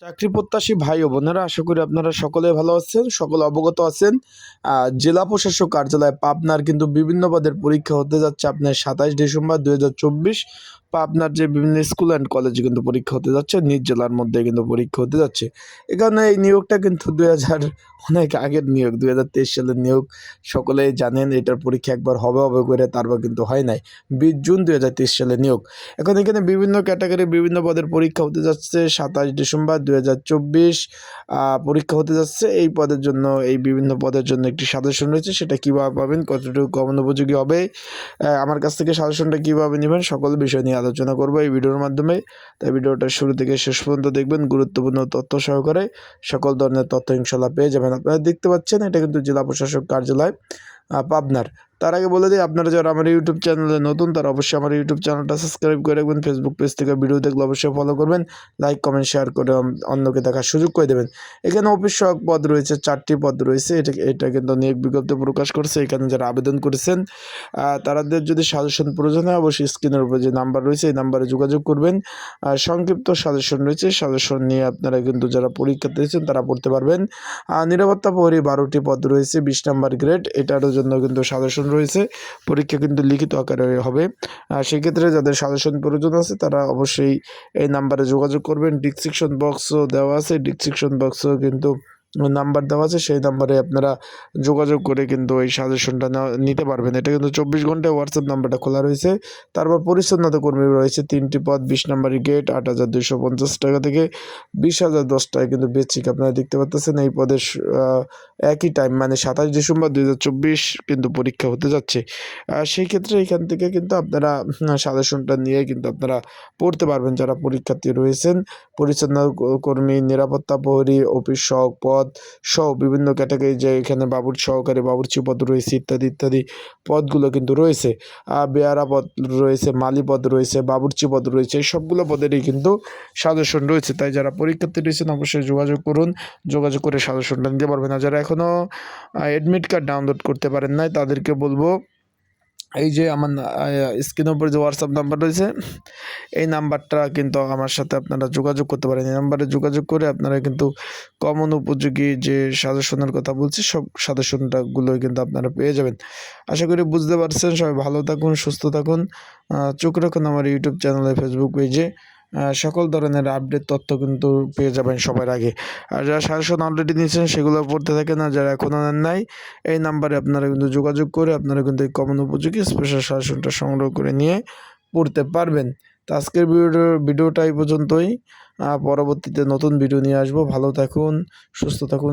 চাকরি প্রত্যাশী ভাই ও বোনেরা, আশা করি আপনারা সকলে ভালো আছেন, সকলে অবগত আছেন। জেলা প্রশাসক কার্যালয় পাবনার কিন্তু বিভিন্ন পদের পরীক্ষা হতে যাচ্ছে আপনার 27 ডিসেম্বর 2024। পাবনার যে বিভিন্ন স্কুল অ্যান্ড কলেজে কিন্তু পরীক্ষা হতে যাচ্ছে, নিজ জেলার মধ্যে কিন্তু পরীক্ষা হতে যাচ্ছে। এখানে এই নিয়োগটা কিন্তু অনেক আগের নিয়োগ, 2023 সালের নিয়োগ। সকলেই জানেন এটার পরীক্ষা একবার হবে হবে করে, তারপর কিন্তু হয় নাই। 20 জুন 2023 সালে নিয়োগ। এখন এখানে বিভিন্ন ক্যাটাগরি বিভিন্ন পদের পরীক্ষা হতে যাচ্ছে। 27 ডিসেম্বর 2024 পরীক্ষা হতে যাচ্ছে। এই পদের জন্য, এই বিভিন্ন পদের জন্য একটি সাজেশন রয়েছে, সেটা কীভাবে পাবেন, কতটুকু কমন উপযোগী হবে, আমার কাছ থেকে সাজেশনটা কীভাবে নেবেন, সকল বিষয় নিয়ে আলোচনা করবো এই ভিডিওর মাধ্যমে। তাই ভিডিওটা শুরু থেকে শেষ পর্যন্ত দেখবেন, গুরুত্বপূর্ণ তথ্য সহকারে সকল ধরনের তথ্য ইনশাল্লাহ পেয়ে যাবেন। আপনারা দেখতে পাচ্ছেন এটা কিন্তু জেলা প্রশাসক কার্যালয় পাবনার। তার আগে বলে দিই, আপনারা যারা আমার ইউটিউব চ্যানেলে নতুন তারা অবশ্যই আমার ইউটিউব চ্যানেলটা সাবস্ক্রাইব করে রাখবেন। ফেসবুক পেজ থেকে ভিডিও দেখলে অবশ্যই ফলো করবেন, লাইক কমেন্ট শেয়ার করে অন্যকে দেখার সুযোগ করে দেবেন। এখানে অফিস সহায়ক পদ রয়েছে, 4টি পদ রয়েছে। এটা কিন্তু নিয়োগ বিজ্ঞপ্তি প্রকাশ করছে। এখানে যারা আবেদন করেছেন তাদের যদি সাজেশন প্রয়োজন হয়, অবশ্যই স্ক্রিনের উপরে যে নাম্বার রয়েছে এই নাম্বারে যোগাযোগ করবেন। সংক্ষিপ্ত সাজেশন রয়েছে, সাজেশন নিয়ে আপনারা কিন্তু যারা পরীক্ষা দিয়েছেন তারা পড়তে পারবেন। নিরাপত্তা প্রহরী 12টি পদ রয়েছে, 20 নম্বর গ্রেড, এটার জন্য কিন্তু সাজেশন রয়েছে। পরীক্ষা কিন্তু লিখিত আকারে হবে। সেক্ষেত্রে যাদের সাজেশন প্রয়োজন আছে তারা অবশ্যই এই নাম্বারে যোগাযোগ করবেন। ডিসক্রিপশন বক্সও দেওয়া আছে, ডিসক্রিপশন বক্সও কিন্তু নাম্বার দেওয়া আছে, সেই নাম্বারে আপনারা যোগাযোগ করে কিন্তু এই সাজেশনটা নিতে পারবেন। এটা কিন্তু 24 ঘন্টায় হোয়াটসঅ্যাপ নাম্বারটা খোলা রয়েছে। তারপর পরিচ্ছন্নতা কর্মী রয়েছে 3টি পদ, 20 নম্বর গেট, 8,250 টাকা থেকে 20,010 টাকা কিন্তু বেচিক। আপনারা দেখতে পাচ্ছেন এই পদের একই টাইম মানে 27 ডিসেম্বর 2024 কিন্তু পরীক্ষা হতে যাচ্ছে। সেই ক্ষেত্রে এখান থেকে কিন্তু আপনারা সাজেশনটা নিয়ে কিন্তু আপনারা পড়তে পারবেন যারা পরীক্ষার্থী রয়েছেন। পরিচ্ছন্ন কর্মী, নিরাপত্তা প্রহরী, অফিস সহক পদ সহ বিভিন্ন ক্যাটাগরি, যে এখানে সহকারী বাবুর্চি পদ রয়েছে ইত্যাদি ইত্যাদি পদগুলো কিন্তু রয়েছে। বেয়ারা পদ রয়েছে, মালি পদ রয়েছে, বাবুর্চি পদ রয়েছে, সবগুলো পদেরই কিন্তু সাজেশন রয়েছে। তাই যারা পরীক্ষার্থী রয়েছেন অবশ্যই যোগাযোগ করুন, যোগাযোগ করে সাজেশনটা নিতে পারবেন। আর যারা এখনও অ্যাডমিট কার্ড ডাউনলোড করতে পারেন নাই তাদেরকে বলবো, এই যে আমার স্ক্রিনের উপরে যে হোয়াটসঅ্যাপ নাম্বার রয়েছে এই নাম্বারটা কিন্তু আমার সাথে আপনারা যোগাযোগ করতে পারেন। এই নাম্বারে যোগাযোগ করে আপনারা কিন্তু কমন উপযোগী যে সাজেশনের কথা বলছি সব সাজেশনটাগুলোই কিন্তু আপনারা পেয়ে যাবেন। আশা করি বুঝতে পারছেন। সবাই ভালো থাকুন, সুস্থ থাকুন, চোখ রাখুন আমার ইউটিউব চ্যানেলে, ফেসবুক পেজে। সকল ধরনের আপডেট তথ্য কিন্তু পেয়ে যাবেন সবার আগে। আর যারা সাজেশন অলরেডি নিয়েছেন সেগুলো পড়তে থাকেন, আর যারা এখনও নেন নাই এই নাম্বারে আপনারা কিন্তু যোগাযোগ করে আপনারা কিন্তু এই কমন উপযোগী স্পেশাল সাজেশনটা সংগ্রহ করে নিয়ে পড়তে পারবেন। তো আজকের ভিডিওটা এই পর্যন্তই। পরবর্তীতে নতুন ভিডিও নিয়ে আসবো। ভালো থাকুন, সুস্থ থাকুন।